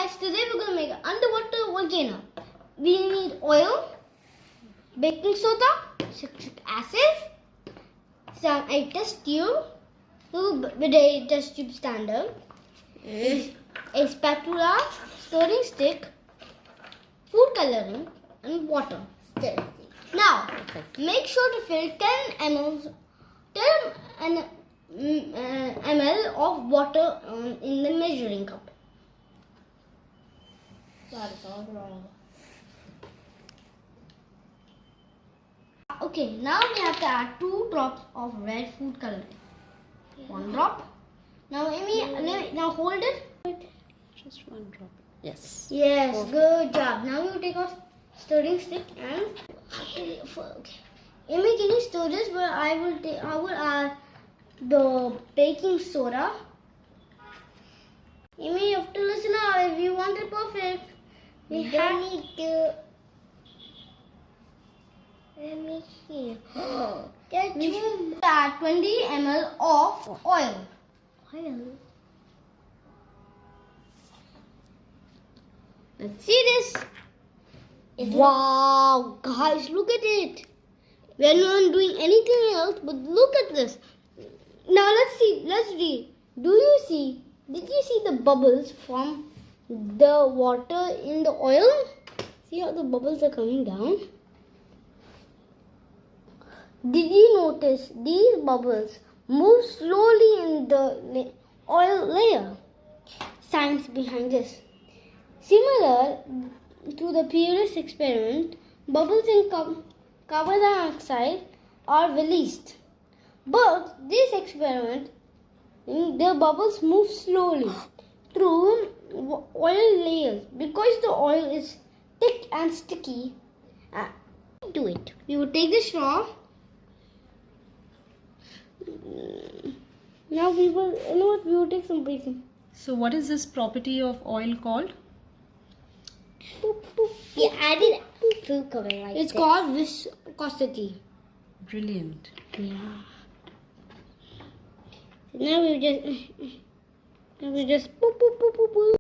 guys, today we're going to make an underwater volcano. We need oil, baking soda, citric acid, a test tube with a test tube standard, a spatula, stirring stick, food coloring, and water. Now, make sure to fill 10 ml of water in the measuring cup. That is all wrong. Okay, now we have to add 2 drops of red food coloring. 1 drop. Now, Amy, now hold it. Just 1 drop. Yes. Yes, Perfect. good job. Now we will take our stirring stick and okay. Amy, can you stir this? But I will add the baking soda. Amy, you have to listen out. If you want it perfect, we need to. Let me see. We should add 20 ml of oil. Let's see this. Wow, guys, look at it. We are not doing anything else, but look at this. Now let's see. Let's read. Did you see the bubbles from the water in the oil? See how the bubbles are coming down? Did you notice these bubbles move slowly in the oil layer? Science behind this. Similar to the previous experiment, bubbles in carbon dioxide are released. But this experiment, the bubbles move slowly through oil layers because the oil is thick and sticky. Do it. We will take the straw. Now we will take some baking. So what is this property of oil called? We added food coloring like it's called viscosity. Brilliant. Yeah. Now we just boop, boop, boop, boop, boop.